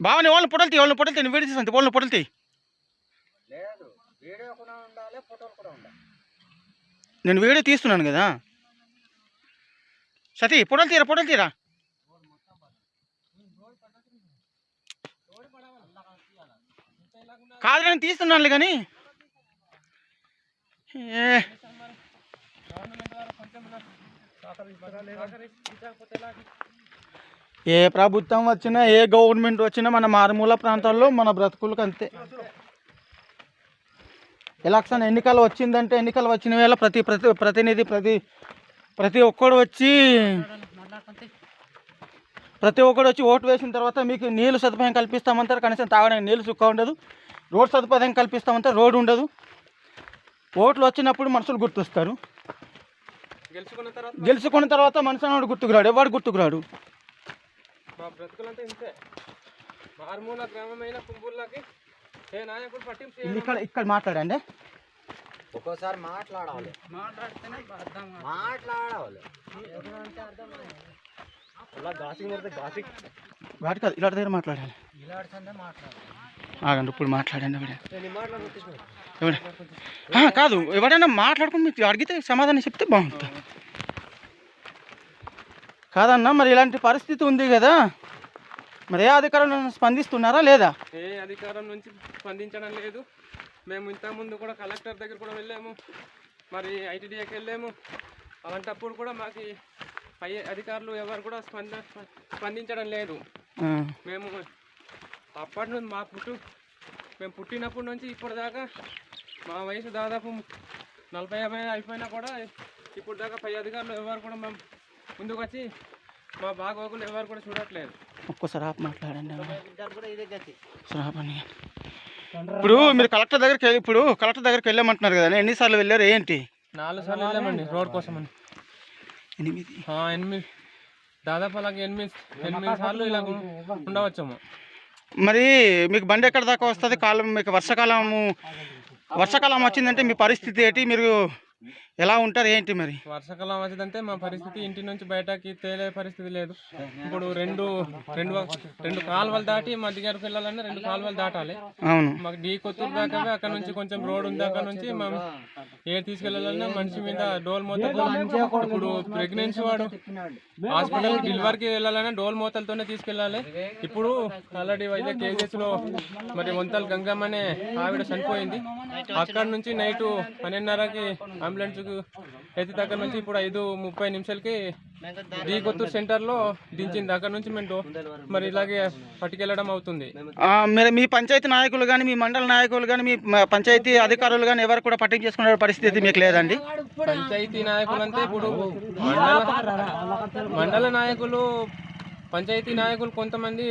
బావని వాళ్ళని పొట్టలు తీ, వాళ్ళని పొట్టలు తీ, వీడియో తీసి వాళ్ళని పొట్టలు తీ. నేను వీడియో తీస్తున్నాను కదా సతీ, పొట్టలు తీరా, పొట్టలు తీరా. కాదు నేను తీస్తున్నానులే కానీ ఏ ప్రభుత్వం వచ్చినా ఏ గవర్నమెంట్ వచ్చినా మన మారుమూల ప్రాంతాల్లో మన బ్రతుకులకు అంతే. ఎలక్షన్ ఎన్నికలు వచ్చిందంటే ఎన్నికలు వచ్చిన వేళ ప్రతినిధి ప్రతి ఒక్కడు వచ్చి ఓటు వేసిన తర్వాత మీకు నీళ్ళు సదుపాయం కల్పిస్తామంటారు, కనీసం తాగడానికి నీళ్ళు చుక్క ఉండదు. రోడ్ సదుపాయం కల్పిస్తామంటారు, రోడ్డు ఉండదు. ఓట్లు వచ్చినప్పుడు మనుషులు గుర్తొస్తారు, గెలుచుకున్న తర్వాత మనిషి అన్నాడు గుర్తుకురాడు, ఎవడు గుర్తుకురాడు. మా బ్రతుకులంతా ఇంతే. మారుమూల గ్రామమైన కుంబుల్లాకి ఏ నాయకుడు పట్టింపు ఇక్కడ మాట్లాడండి. ఒక్కోసారి మాట్లాడాలి, ఘాటి కాదు, ఇలాంటి దగ్గర మాట్లాడాలి. ఆగండి, ఇప్పుడు మాట్లాడండి. కాదు, ఎవరైనా మాట్లాడుకుని మీకు అడిగితే సమాధానం చెప్తే బాగుంటుంది కాదన్నా. మరి ఇలాంటి పరిస్థితి ఉంది కదా, మరి ఏ అధికారులు స్పందిస్తున్నారా లేదా? ఏ అధికారం నుంచి స్పందించడం లేదు. మేము ఇంతకుముందు కూడా కలెక్టర్ దగ్గర కూడా వెళ్ళాము, మరి ఐటీడీఏకి వెళ్ళాము. అలాంటప్పుడు కూడా మాకు పై అధికారులు ఎవరు కూడా స్పందించడం లేదు. మేము అప్పటి నుంచి మేము పుట్టినప్పటి నుంచి ఇప్పటిదాకా మా వయసు దాదాపు 40-50 అయిపోయినా కూడా ఇప్పుడు దాకా పై అధికారులు ఎవరు కూడా మేము ముందుకు వచ్చి మా బాగోగులు ఎవరు కూడా చూడట్లేదు. ఒక్కసారి మాట్లాడండి. ఇప్పుడు మీరు కలెక్టర్ దగ్గరికి వెళ్ళామంటున్నారు కదా, ఎన్నిసార్లు వెళ్ళారు ఏంటి? 4 సార్లు వెళ్ళామండి రోడ్ కోసం అని. 8 దాదాపు అలాగే 8 సార్లు ఇలా ఉండవచ్చాము. మరి మీకు బండి ఎక్కడ దాకా వస్తుంది? మీకు వర్షాకాలం వచ్చిందంటే మీ పరిస్థితి ఏంటి? మీరు ఎలా ఉంటారు ఏంటి? మరి వర్షాకాలం వచ్చిందంటే మా పరిస్థితి ఇంటి నుంచి బయటకి తేలే పరిస్థితి లేదు. ఇప్పుడు రెండు కాలువలు దాటి మా దగ్గరకు వెళ్ళాలన్నా 2 కాలువలు దాటాలి. అవును, మాకు డీ కొత్తూరు దాకా అక్కడ నుంచి కొంచెం రోడ్ ఉంది, అక్కడ నుంచి మేము తీసుకెళ్లాలన్నా మనిషి మీద డోల్ మోతలు. ఇప్పుడు ప్రెగ్నెన్సీ వాడు హాస్పిటల్ డెలివరీకి వెళ్ళాలన్నా డోల్ మోతలతోనే తీసుకెళ్ళాలి. ఇప్పుడు ఆల్రెడీ వైజాగ్ కేజెస్ లో మరి వంతలు గంగమ్మ అనే ఆవిడ చనిపోయింది. అక్కడ నుంచి నైట్ 12:30కి అంబులెన్స్ ఎత్తి దగ్గర నుంచి ఇప్పుడు 5:30 నిమిషాలకి డీ కొత్తూరు సెంటర్లో దించింది. అక్కడ నుంచి మేము మరి ఇలాగే పట్టుకెళ్ళడం అవుతుంది. మీ పంచాయతీ నాయకులు కానీ, మీ మండల నాయకులు కానీ, మీ పంచాయతీ అధికారులు కానీ ఎవరు కూడా పట్టింపు చేసుకునే పరిస్థితి మీకు లేదండి? పంచాయతీ నాయకులు అంటే ఇప్పుడు మండల నాయకులు, పంచాయతీ నాయకులు కొంతమంది